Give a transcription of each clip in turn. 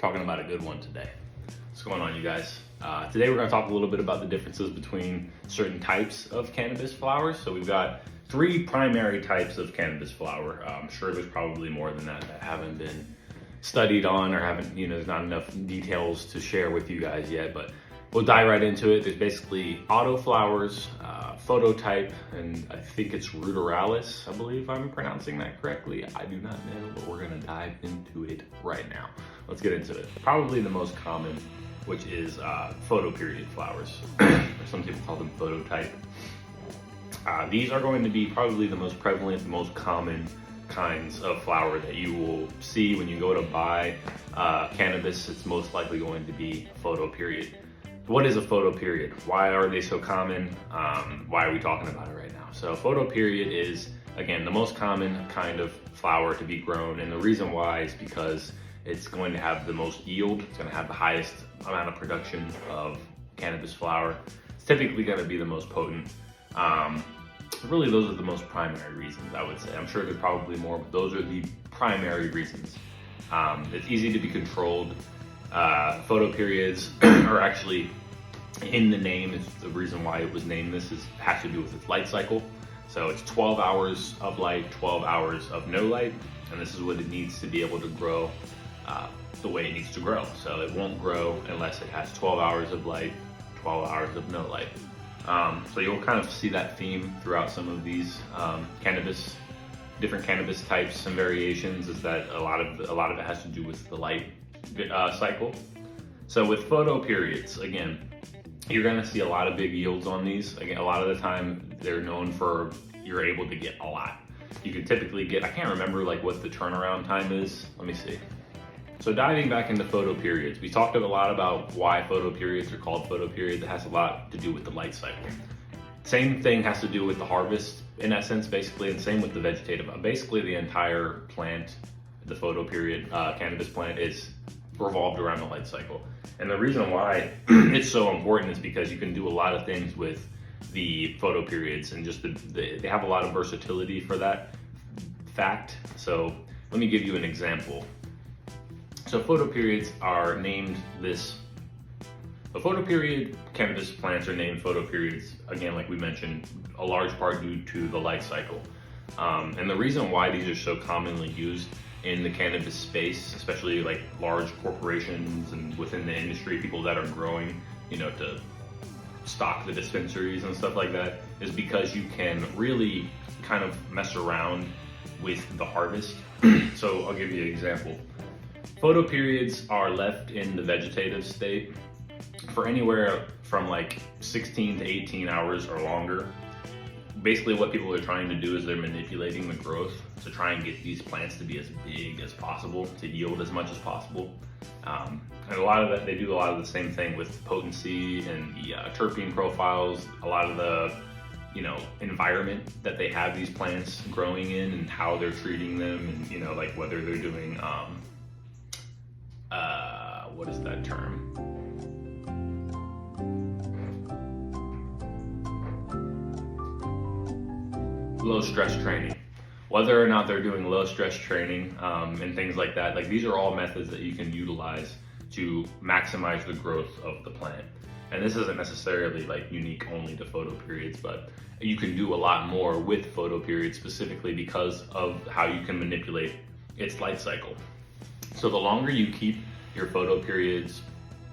talking about a good one today. What's going on, you guys? Today we're going to talk a little bit about the differences between certain types of cannabis flowers. So we've got three primary types of cannabis flower. I'm sure there's probably more than that haven't been studied on or haven't, there's not enough details to share with you guys yet, but we'll dive right into it. There's basically auto flowers, phototype, and I think it's ruderalis. I believe I'm pronouncing that correctly. I do not know, but we're gonna dive into it right now. Let's get into it. Probably the most common, which is photoperiod flowers, or some people call them phototype. These are going to be probably the most prevalent, most common kinds of flower that you will see when you go to buy cannabis. It's most likely going to be photoperiod. What is a photoperiod? Why are they so common? Why are we talking about it right now? So photoperiod is, again, the most common kind of flower to be grown, and the reason why is because it's going to have the most yield. It's going to have the highest amount of production of cannabis flower. It's typically going to be the most potent. Really, those are the most primary reasons, I would say. I'm sure there's probably more, but those are the primary reasons. It's easy to be controlled. Photoperiods are actually in the name. It's the reason why it was named this has to do with its light cycle. So it's 12 hours of light, 12 hours of no light, and this is what it needs to be able to grow the way it needs to grow. So it won't grow unless it has 12 hours of light, 12 hours of no light. So you'll kind of see that theme throughout some of these different cannabis types and variations, is that a lot of it has to do with the light cycle. So with photoperiods, again, you're going to see a lot of big yields on these. Again, a lot of the time they're known for, you're able to get a lot. You can typically get, I can't remember like what the turnaround time is. Let me see. So diving back into photoperiods, we talked a lot about why photoperiods are called photoperiods. It has a lot to do with the light cycle. Same thing has to do with the harvest in essence, basically, and same with the vegetative. Basically the entire plant, the photoperiod cannabis plant, is revolved around the light cycle. And the reason why it's so important is because you can do a lot of things with the photoperiods, and just they have a lot of versatility for that fact. So let me give you an example. So photoperiods are named this. The photoperiod cannabis plants are named photoperiods, again, like we mentioned, a large part due to the light cycle. And the reason why these are so commonly used in the cannabis space, especially like large corporations and within the industry, people that are growing, to stock the dispensaries and stuff like that, is because you can really kind of mess around with the harvest. So I'll give you an example. Photoperiods are left in the vegetative state for anywhere from like 16 to 18 hours or longer. Basically what people are trying to do is they're manipulating the growth to try and get these plants to be as big as possible, to yield as much as possible. And a lot of that, they do a lot of the same thing with potency and the terpene profiles, a lot of the environment that they have these plants growing in and how they're treating them, and like whether they're doing what is that term? Low stress training. Whether or not they're doing low stress training and things like that, like these are all methods that you can utilize to maximize the growth of the plant. And this isn't necessarily like unique only to photoperiods, but you can do a lot more with photoperiods specifically because of how you can manipulate its light cycle. So the longer you keep your photoperiods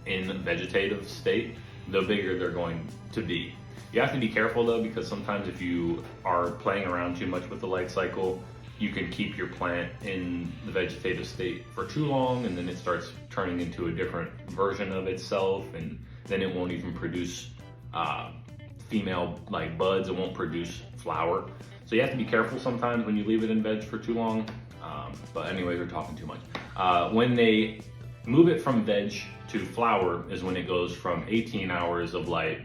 in vegetative state, the bigger they're going to be. You have to be careful though, because sometimes if you are playing around too much with the light cycle, you can keep your plant in the vegetative state for too long, and then it starts turning into a different version of itself, and then it won't even produce female like buds. It won't produce flower. So you have to be careful sometimes when you leave it in veg for too long. But anyway, we're talking too much. When they move it from veg to flower is when it goes from 18 hours of light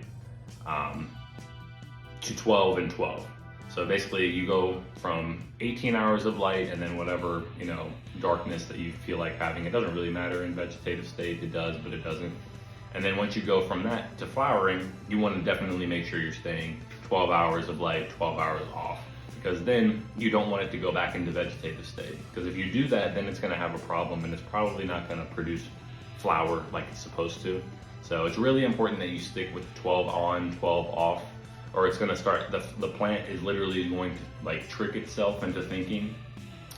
to 12 and 12. So basically you go from 18 hours of light and then whatever, darkness that you feel like having. It doesn't really matter in vegetative state. It does, but it doesn't. And then once you go from that to flowering, you want to definitely make sure you're staying 12 hours of light, 12 hours off. because then you don't want it to go back into vegetative state. Because if you do that, then it's going to have a problem and it's probably not going to produce flower like it's supposed to. So it's really important that you stick with 12 on, 12 off, or it's gonna start, the plant is literally going to like trick itself into thinking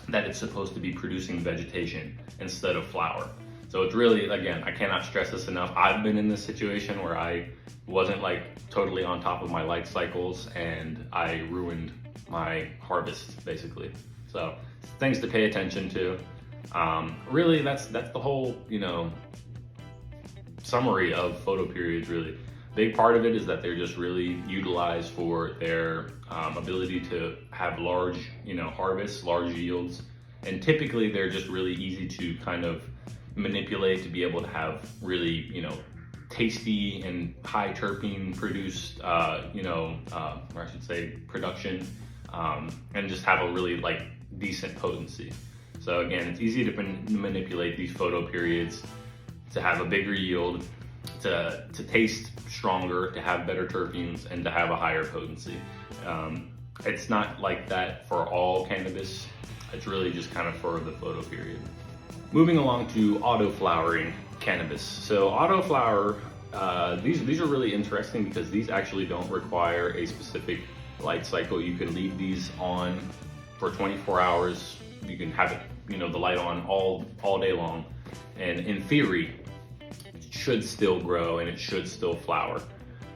that it's supposed to be producing vegetation instead of flower. So it's really, again, I cannot stress this enough. I've been in this situation where I wasn't like totally on top of my light cycles and I ruined my harvest basically. So things to pay attention to. Really, that's the whole, you know, summary of photoperiods. Really, big part of it is that they're just really utilized for their ability to have large, you know, harvests, large yields, and typically they're just really easy to kind of manipulate to be able to have really, you know, tasty and high terpene produced, you know, or I should say production, and just have a really like decent potency. So again, it's easy to manipulate these photoperiods to have a bigger yield, to taste stronger, to have better terpenes, and to have a higher potency. It's not like that for all cannabis. It's really just kind of for the photoperiod. Moving along to auto-flowering cannabis. So auto-flower, these are really interesting because these actually don't require a specific light cycle. You can leave these on for 24 hours. You can have it, you know, the light on all day long. And in theory, it should still grow and it should still flower.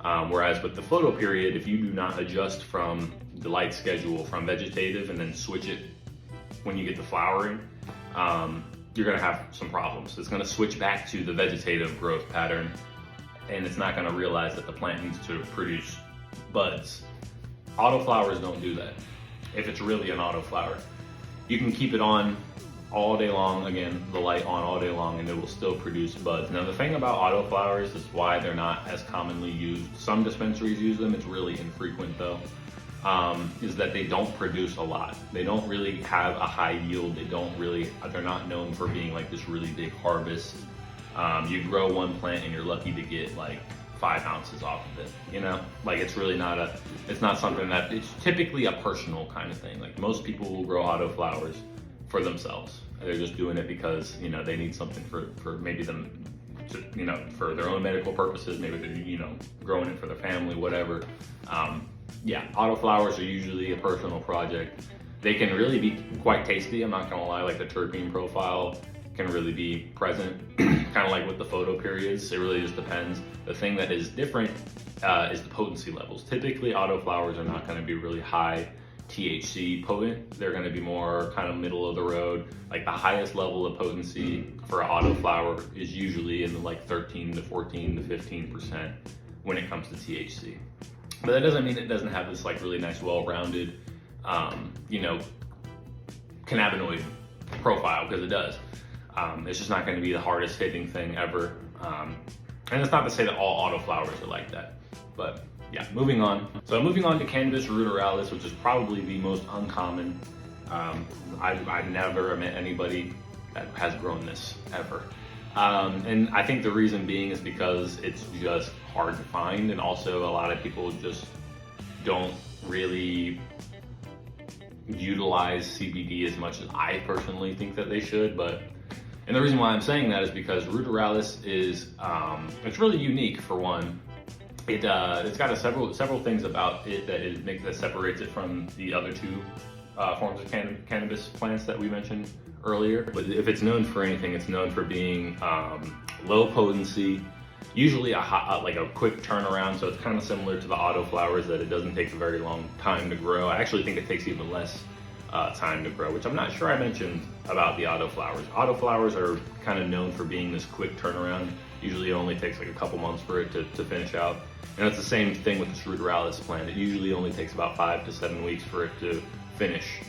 Whereas with the photoperiod, if you do not adjust from the light schedule from vegetative and then switch it when you get to flowering, you're gonna have some problems. It's gonna switch back to the vegetative growth pattern and it's not gonna realize that the plant needs to produce buds. Autoflowers don't do that. If it's really an autoflower, you can keep it on all day long, again, the light on all day long, and it will still produce buds. Now the thing about autoflowers is why they're not as commonly used. Some dispensaries use them, it's really infrequent though, is that they don't produce a lot. They don't really have a high yield. They're not known for being like this really big harvest. You grow one plant and you're lucky to get like 5 ounces off of it, you know? Like it's really not it's not something that, it's typically a personal kind of thing. Like most people will grow autoflowers for themselves. They're just doing it because, you know, they need something for maybe them to, you know, for their own medical purposes. Maybe they're, you know, growing it for their family, whatever. Yeah, autoflowers are usually a personal project. They can really be quite tasty, I'm not gonna lie. Like the terpene profile can really be present, kind of like with the photoperiods. It really just depends. The thing that is different is the potency levels. Typically autoflowers are not gonna be really high THC potent. They're gonna be more kind of middle of the road. Like the highest level of potency for an autoflower is usually in the like 13 to 14 to 15% when it comes to THC. But that doesn't mean it doesn't have this like really nice, well-rounded, you know, cannabinoid profile, because it does. It's just not gonna be the hardest hitting thing ever. And it's not to say that all autoflowers are like that, but yeah, moving on. So moving on to Cannabis ruderalis, which is probably the most uncommon. I've never met anybody that has grown this ever. And I think the reason being is because it's just hard to find, and also a lot of people just don't really utilize CBD as much as I personally think that they should. And the reason why I'm saying that is because ruderalis is, it's really unique for one. It's got several things about it that separates it from the other two forms of cannabis plants that we mentioned earlier. But if it's known for anything, it's known for being low potency, usually like a quick turnaround. So it's kind of similar to the autoflowers, that it doesn't take a very long time to grow. I actually think it takes even less time to grow, which I'm not sure I mentioned about the autoflowers. Autoflowers are kind of known for being this quick turnaround. Usually it only takes like a couple months for it to finish out. And it's the same thing with this ruderalis plant. It usually only takes about 5 to 7 weeks for it to finish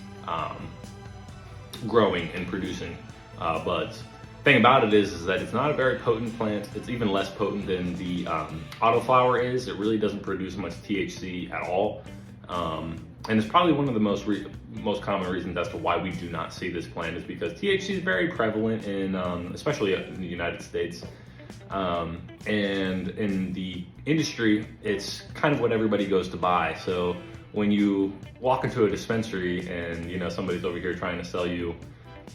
growing and producing buds. Thing about it is that it's not a very potent plant. It's even less potent than the autoflower is. It really doesn't produce much THC at all. And it's probably one of the most common reasons as to why we do not see this plant, is because THC is very prevalent in, especially in the United States. And in the industry, it's kind of what everybody goes to buy. So when you walk into a dispensary and, you know, somebody's over here trying to sell you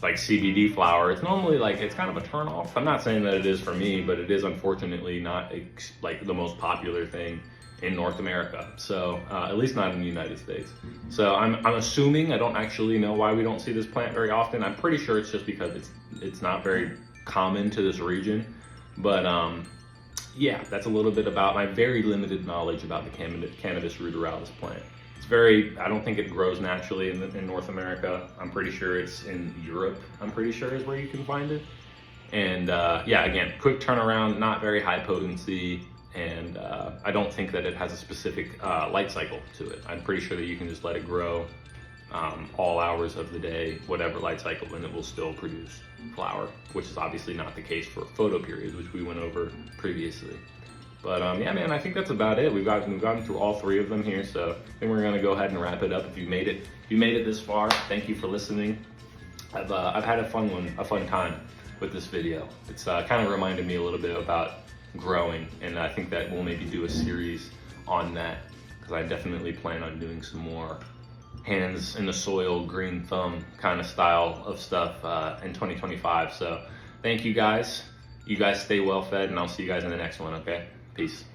like CBD flower, it's normally like, it's kind of a turn off. I'm not saying that it is for me, but it is unfortunately not like the most popular thing in North America. So at least not in the United States. So I'm assuming, I don't actually know why we don't see this plant very often. I'm pretty sure it's just because it's not very common to this region. But yeah, that's a little bit about my very limited knowledge about the cannabis ruderalis plant. It's very, I don't think it grows naturally in North America. I'm pretty sure it's in Europe, I'm pretty sure is where you can find it. And yeah, again, quick turnaround, not very high potency. And I don't think that it has a specific light cycle to it. I'm pretty sure that you can just let it grow all hours of the day, whatever light cycle, and it will still produce flower, which is obviously not the case for photo periods, which we went over previously. But yeah, man, I think that's about it. We've gotten through all three of them here, so I think we're gonna go ahead and wrap it up. If you made it this far, thank you for listening. I've had a fun time with this video. It's kind of reminded me a little bit about growing, and I think that we'll maybe do a series on that, because I definitely plan on doing some more hands in the soil, green thumb kind of style of stuff in 2025. So thank you guys. You guys stay well fed, and I'll see you guys in the next one, okay? Peace.